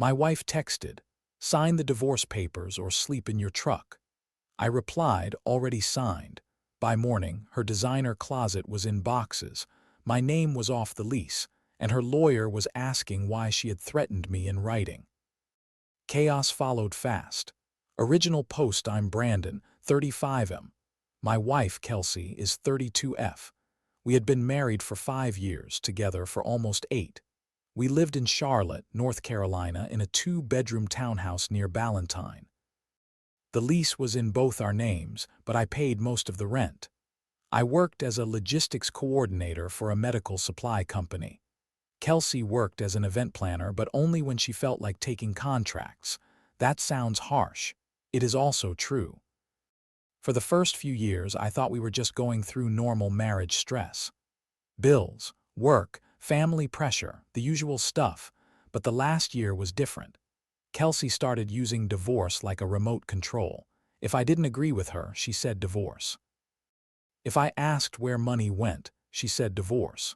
My wife texted, "Sign the divorce papers or sleep in your truck." I replied, "Already signed." By morning, her designer closet was in boxes, my name was off the lease, and her lawyer was asking why she had threatened me in writing. Chaos followed fast. Original post: I'm Brandon, 35M. My wife, Kelsey, is 32F. We had been married for 5 years, together for almost 8. We lived in Charlotte, North Carolina, in a 2-bedroom townhouse near Ballantyne. The lease was in both our names, but I paid most of the rent. I worked as a logistics coordinator for a medical supply company. Kelsey worked as an event planner, but only when she felt like taking contracts. That sounds harsh. It is also true. For the first few years, I thought we were just going through normal marriage stress. Bills, work, family pressure, the usual stuff. But the last year was different. Kelsey started using divorce like a remote control. If I didn't agree with her, she said divorce. If I asked where money went, she said divorce.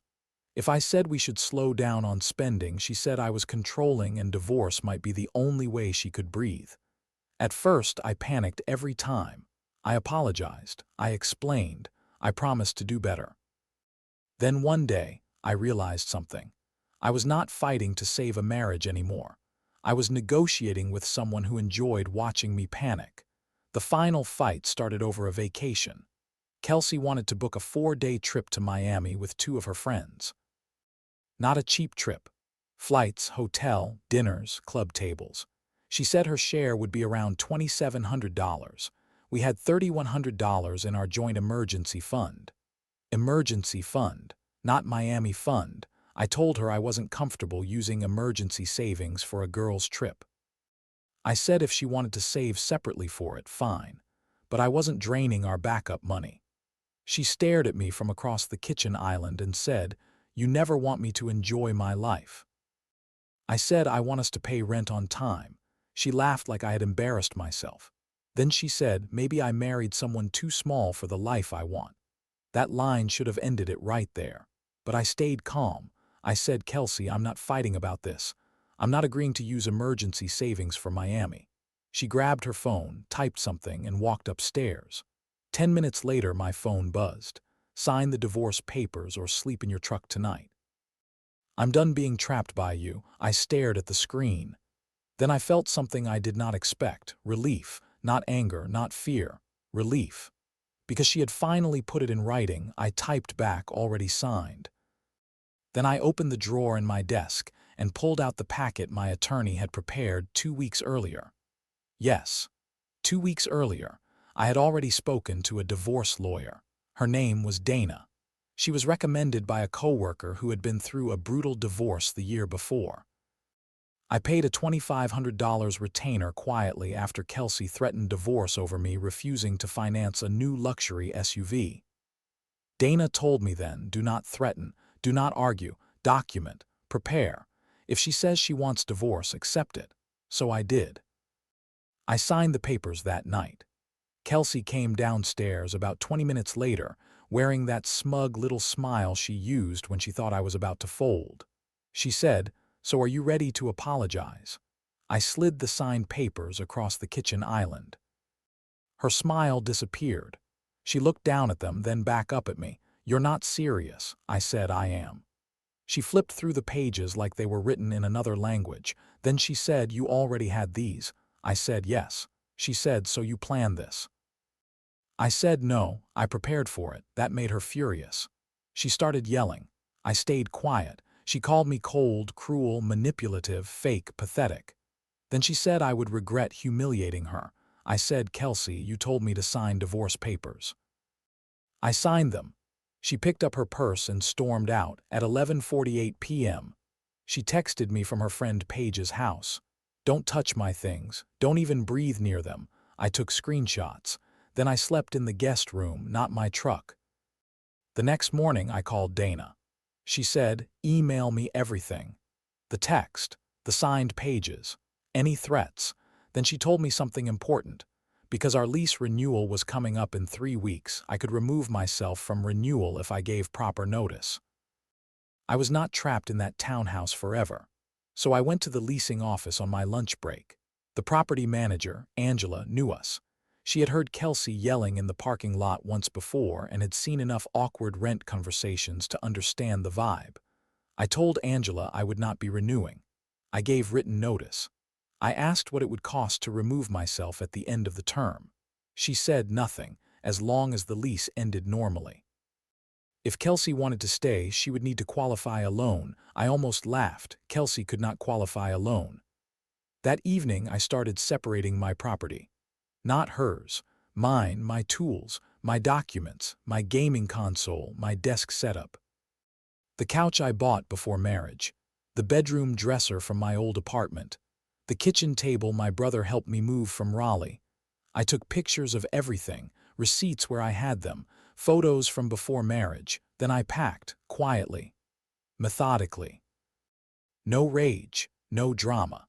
If I said we should slow down on spending, she said I was controlling and divorce might be the only way she could breathe. At first, I panicked every time. I apologized, I explained, I promised to do better. Then one day, I realized something. I was not fighting to save a marriage anymore. I was negotiating with someone who enjoyed watching me panic. The final fight started over a vacation. Kelsey wanted to book a 4-day trip to Miami with 2 of her friends. Not a cheap trip. Flights, hotel, dinners, club tables. She said her share would be around $2,700. We had $3,100 in our joint emergency fund. Emergency fund, not Miami fund. I told her I wasn't comfortable using emergency savings for a girl's trip. I said if she wanted to save separately for it, fine. But I wasn't draining our backup money. She stared at me from across the kitchen island and said, "You never want me to enjoy my life." I said I want us to pay rent on time. She laughed like I had embarrassed myself. Then she said, "Maybe I married someone too small for the life I want." That line should have ended it right there. But I stayed calm. I said, "Kelsey, I'm not fighting about this. I'm not agreeing to use emergency savings for Miami." She grabbed her phone, typed something, and walked upstairs. 10 minutes later, my phone buzzed. "Sign the divorce papers or sleep in your truck tonight." "I'm done being trapped by you." I stared at the screen. Then I felt something I did not expect. Relief. Not anger, not fear. Relief. Because she had finally put it in writing, I typed back, "Already signed." Then I opened the drawer in my desk and pulled out the packet my attorney had prepared 2 weeks earlier. Yes, 2 weeks earlier, I had already spoken to a divorce lawyer. Her name was Dana. She was recommended by a coworker who had been through a brutal divorce the year before. I paid a $2,500 retainer quietly after Kelsey threatened divorce over me refusing to finance a new luxury SUV. Dana told me then, "Do not threaten, do not argue, document, prepare. If she says she wants divorce, accept it." So I did. I signed the papers that night. Kelsey came downstairs about 20 minutes later, wearing that smug little smile she used when she thought I was about to fold. She said, "So are you ready to apologize?" I slid the signed papers across the kitchen island. Her smile disappeared. She looked down at them, then back up at me. "You're not serious." I said, "I am." She flipped through the pages like they were written in another language. Then she said, "You already had these." I said, "Yes." She said, "So you planned this?" I said, "No, I prepared for it." That made her furious. She started yelling. I stayed quiet. She called me cold, cruel, manipulative, fake, pathetic. Then she said I would regret humiliating her. I said, "Kelsey, you told me to sign divorce papers." I signed them. She picked up her purse and stormed out at 11:48 p.m. She texted me from her friend Paige's house. "Don't touch my things. Don't even breathe near them." I took screenshots. Then I slept in the guest room, not my truck. The next morning I called Dana. She said, "Email me everything. The text, the signed pages, any threats." Then she told me something important. Because our lease renewal was coming up in 3 weeks, I could remove myself from renewal if I gave proper notice. I was not trapped in that townhouse forever. So I went to the leasing office on my lunch break. The property manager, Angela, knew us. She had heard Kelsey yelling in the parking lot once before and had seen enough awkward rent conversations to understand the vibe. I told Angela I would not be renewing. I gave written notice. I asked what it would cost to remove myself at the end of the term. She said nothing, as long as the lease ended normally. If Kelsey wanted to stay, she would need to qualify a loan. I almost laughed. Kelsey could not qualify a loan. That evening, I started separating my property. Not hers. Mine, my tools, my documents, my gaming console, my desk setup. The couch I bought before marriage. The bedroom dresser from my old apartment. The kitchen table my brother helped me move from Raleigh. I took pictures of everything, receipts where I had them, photos from before marriage. Then I packed, quietly, methodically. No rage, no drama.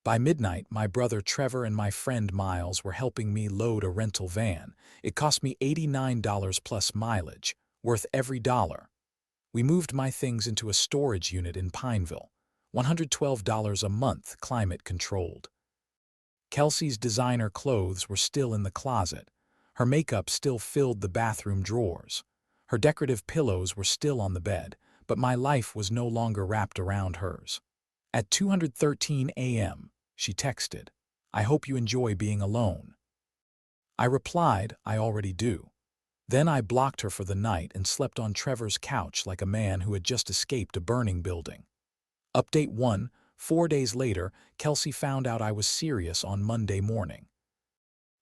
By midnight, my brother Trevor and my friend Miles were helping me load a rental van. It cost me $89 plus mileage, worth every dollar. We moved my things into a storage unit in Pineville, $112 a month, climate-controlled. Kelsey's designer clothes were still in the closet. Her makeup still filled the bathroom drawers. Her decorative pillows were still on the bed, but my life was no longer wrapped around hers. At 2:13 a.m., she texted, "I hope you enjoy being alone." I replied, "I already do." Then I blocked her for the night and slept on Trevor's couch like a man who had just escaped a burning building. Update 1, 4 days later, Kelsey found out I was serious on Monday morning.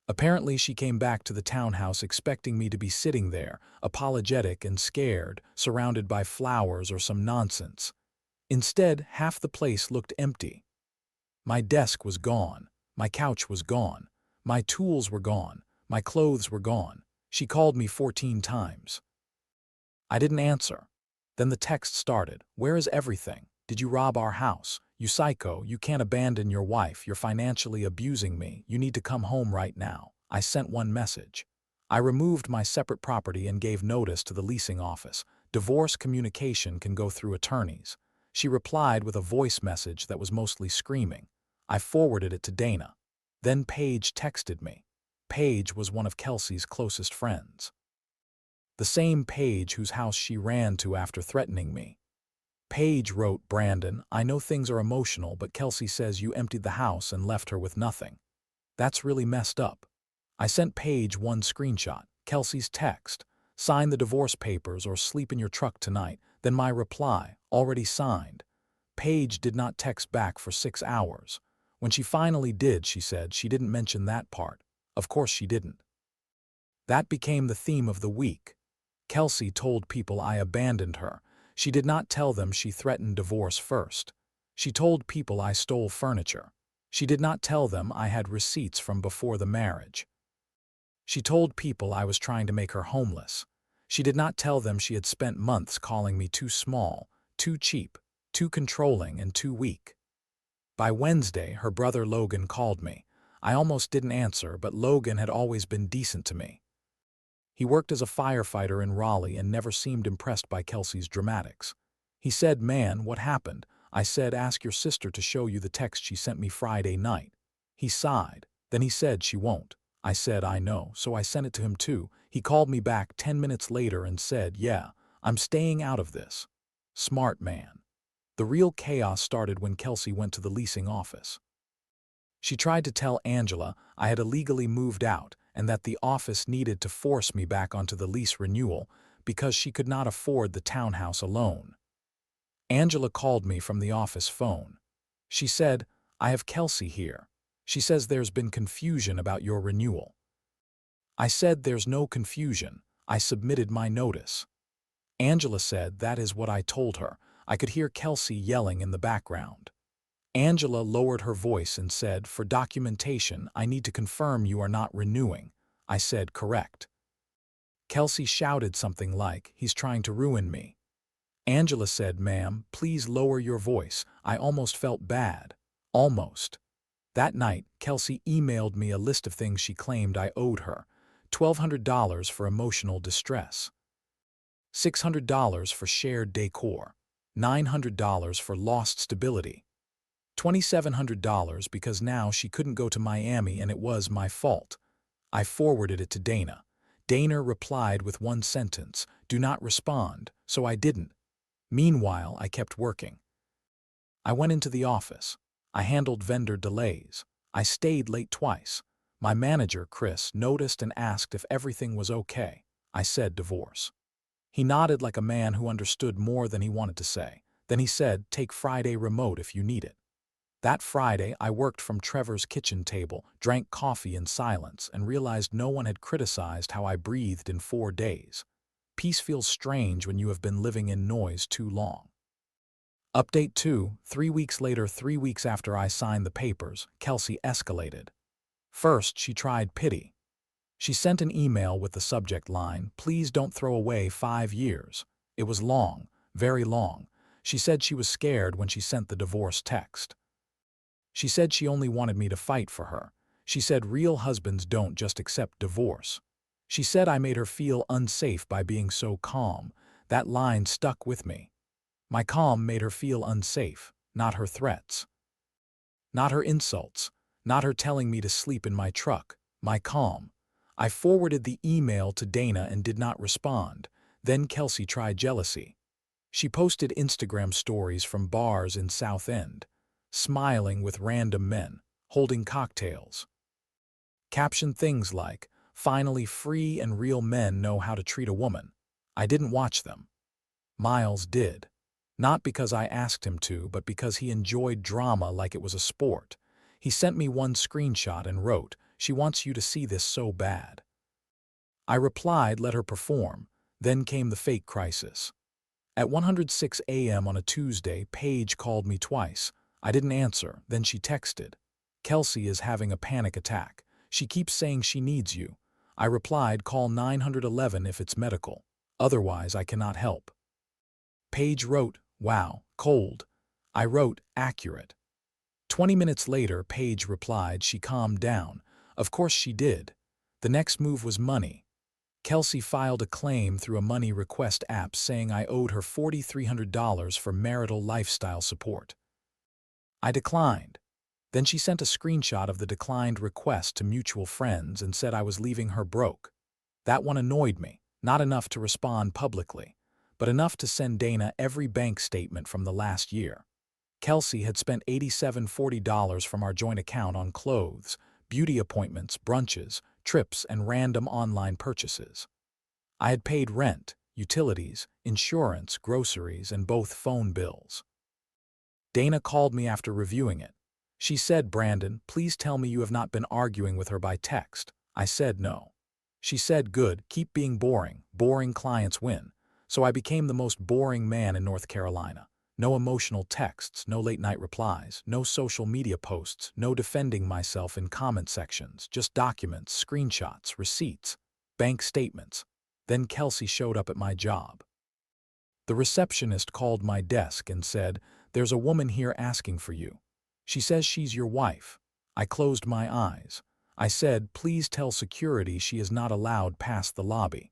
Apparently, she came back to the townhouse expecting me to be sitting there, apologetic and scared, surrounded by flowers or some nonsense. Instead, half the place looked empty. My desk was gone. My couch was gone. My tools were gone. My clothes were gone. She called me 14 times. I didn't answer. Then the text started. "Where is everything? Did you rob our house? You psycho, you can't abandon your wife, you're financially abusing me, you need to come home right now." I sent one message. I removed my separate property and gave notice to the leasing office. Divorce communication can go through attorneys. She replied with a voice message that was mostly screaming. I forwarded it to Dana. Then Paige texted me. Paige was one of Kelsey's closest friends. The same Paige whose house she ran to after threatening me. Paige wrote, "Brandon, I know things are emotional, but Kelsey says you emptied the house and left her with nothing. That's really messed up." I sent Paige one screenshot, Kelsey's text, "Sign the divorce papers or sleep in your truck tonight." Then my reply, "Already signed." Paige did not text back for 6 hours. When she finally did, she said she didn't mention that part. Of course she didn't. That became the theme of the week. Kelsey told people I abandoned her. She did not tell them she threatened divorce first. She told people I stole furniture. She did not tell them I had receipts from before the marriage. She told people I was trying to make her homeless. She did not tell them she had spent months calling me too small, too cheap, too controlling, and too weak. By Wednesday, her brother Logan called me. I almost didn't answer, but Logan had always been decent to me. He worked as a firefighter in Raleigh and never seemed impressed by Kelsey's dramatics. He said, "Man, what happened?" I said, "Ask your sister to show you the text she sent me Friday night." He sighed. Then he said, "She won't." I said, "I know," so I sent it to him too. He called me back 10 minutes later and said, "Yeah, I'm staying out of this." Smart man. The real chaos started when Kelsey went to the leasing office. She tried to tell Angela I had illegally moved out and that the office needed to force me back onto the lease renewal because she could not afford the townhouse alone. Angela called me from the office phone. She said, "I have Kelsey here. She says there's been confusion about your renewal." I said, "There's no confusion. I submitted my notice." Angela said, "That is what I told her." I could hear Kelsey yelling in the background. Angela lowered her voice and said, "For documentation, I need to confirm you are not renewing." I said, "Correct." Kelsey shouted something like, "He's trying to ruin me." Angela said, "Ma'am, please lower your voice." I almost felt bad. Almost. That night, Kelsey emailed me a list of things she claimed I owed her. $1,200 for emotional distress. $600 for shared decor. $900 for lost stability. $2,700 because now she couldn't go to Miami and it was my fault. I forwarded it to Dana. Dana replied with one sentence, "Do not respond," so I didn't. Meanwhile, I kept working. I went into the office. I handled vendor delays. I stayed late twice. My manager, Chris, noticed and asked if everything was okay. I said divorce. He nodded like a man who understood more than he wanted to say. Then he said, "Take Friday remote if you need it." That Friday, I worked from Trevor's kitchen table, drank coffee in silence, and realized no one had criticized how I breathed in 4 days. Peace feels strange when you have been living in noise too long. Update 2, 3 weeks later, 3 weeks after I signed the papers, Kelsey escalated. First, she tried pity. She sent an email with the subject line, "Please don't throw away 5 years." It was long, very long. She said she was scared when she sent the divorce text. She said she only wanted me to fight for her. She said real husbands don't just accept divorce. She said I made her feel unsafe by being so calm. That line stuck with me. My calm made her feel unsafe, not her threats. Not her insults, not her telling me to sleep in my truck, my calm. I forwarded the email to Dana and did not respond. Then Kelsey tried jealousy. She posted Instagram stories from bars in South End, smiling with random men, holding cocktails. Captioned things like, "Finally free and real men know how to treat a woman." I didn't watch them. Miles did. Not because I asked him to, but because he enjoyed drama like it was a sport. He sent me one screenshot and wrote, "She wants you to see this so bad." I replied, "Let her perform." Then came the fake crisis. At 106 a.m. on a Tuesday, Paige called me twice. I didn't answer. Then she texted, "Kelsey is having a panic attack. She keeps saying she needs you." I replied, "Call 911 if it's medical. Otherwise, I cannot help." Paige wrote, "Wow, cold." I wrote, "Accurate." 20 minutes later, Paige replied she calmed down. Of course she did. The next move was money. Kelsey filed a claim through a money request app saying I owed her $4,300 for marital lifestyle support. I declined. Then she sent a screenshot of the declined request to mutual friends and said I was leaving her broke. That one annoyed me, not enough to respond publicly, but enough to send Dana every bank statement from the last year. Kelsey had spent $87.40 from our joint account on clothes, beauty appointments, brunches, trips, and random online purchases. I had paid rent, utilities, insurance, groceries, and both phone bills. Dana called me after reviewing it. She said, "Brandon, please tell me you have not been arguing with her by text." I said no. She said, "Good, keep being boring. Boring clients win." So I became the most boring man in North Carolina. No emotional texts, no late-night replies, no social media posts, no defending myself in comment sections, just documents, screenshots, receipts, bank statements. Then Kelsey showed up at my job. The receptionist called my desk and said, "There's a woman here asking for you. She says she's your wife." I closed my eyes. I said, "Please tell security she is not allowed past the lobby."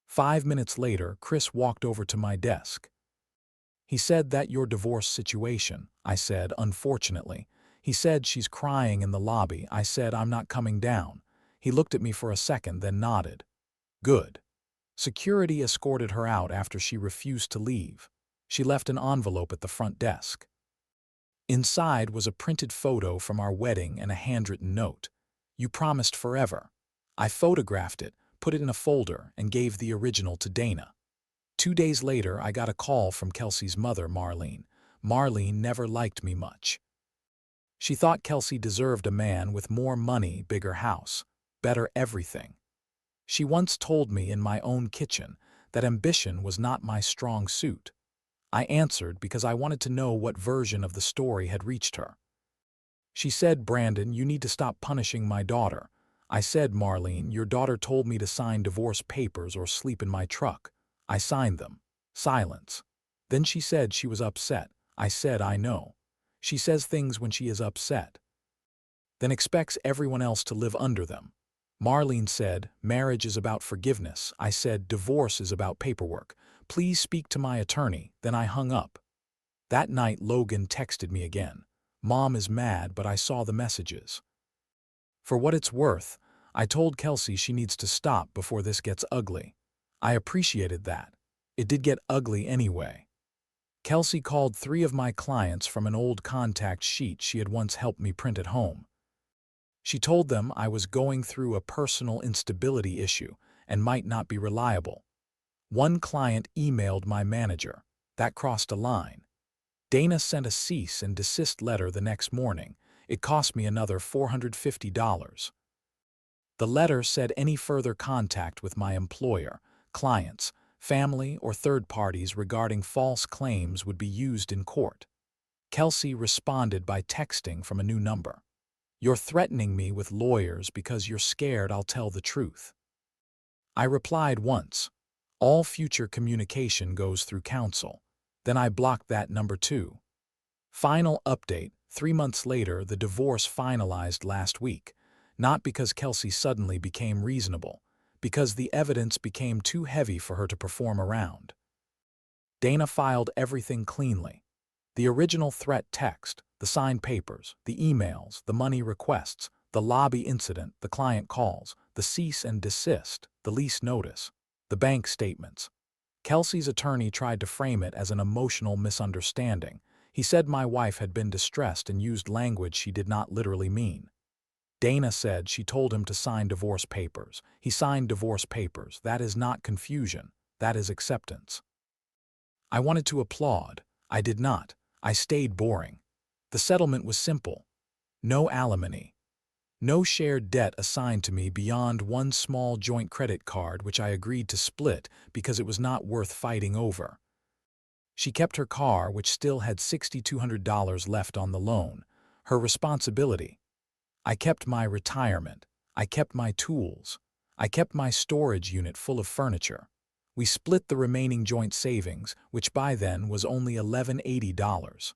5 minutes later, Chris walked over to my desk. He said, "That your divorce situation?" I said, "Unfortunately." He said, "She's crying in the lobby." I said, "I'm not coming down." He looked at me for a second, then nodded. "Good." Security escorted her out after she refused to leave. She left an envelope at the front desk. Inside was a printed photo from our wedding and a handwritten note. "You promised forever." I photographed it, put it in a folder, and gave the original to Dana. 2 days later, I got a call from Kelsey's mother, Marlene. Marlene never liked me much. She thought Kelsey deserved a man with more money, bigger house, better everything. She once told me in my own kitchen that ambition was not my strong suit. I answered because I wanted to know what version of the story had reached her. She said, "Brandon, you need to stop punishing my daughter." I said, "Marlene, your daughter told me to sign divorce papers or sleep in my truck. I signed them." Silence. Then she said she was upset. I said, "I know. She says things when she is upset, then expects everyone else to live under them." Marlene said, "Marriage is about forgiveness." I said, "Divorce is about paperwork. Please speak to my attorney." Then I hung up. That night, Logan texted me again. Mom is mad, but I saw the messages. For what it's worth, I told Kelsey she needs to stop before this gets ugly. I appreciated that. It did get ugly anyway. Kelsey called 3 of my clients from an old contact sheet she had once helped me print at home. She told them I was going through a personal instability issue and might not be reliable. One client emailed my manager. That crossed a line. Dana sent a cease and desist letter the next morning. It cost me another $450. The letter said any further contact with my employer, clients, family, or third parties regarding false claims would be used in court. Kelsey responded by texting from a new number. "You're threatening me with lawyers because you're scared I'll tell the truth." I replied once, "All future communication goes through counsel." Then I blocked that number too. Final update: 3 months later, the divorce finalized last week. Not because Kelsey suddenly became reasonable, because the evidence became too heavy for her to perform around. Dana filed everything cleanly. The original threat text, the signed papers, the emails, the money requests, the lobby incident, the client calls, the cease and desist, the lease notice, the bank statements. Kelsey's attorney tried to frame it as an emotional misunderstanding. He said my wife had been distressed and used language she did not literally mean. Dana said she told him to sign divorce papers. He signed divorce papers. That is not confusion. That is acceptance. I wanted to applaud. I did not. I stayed boring. The settlement was simple. No alimony. No shared debt assigned to me beyond one small joint credit card which I agreed to split because it was not worth fighting over. She kept her car, which still had $6,200 left on the loan. Her responsibility. I kept my retirement. I kept my tools. I kept my storage unit full of furniture. We split the remaining joint savings, which by then was only $1,180.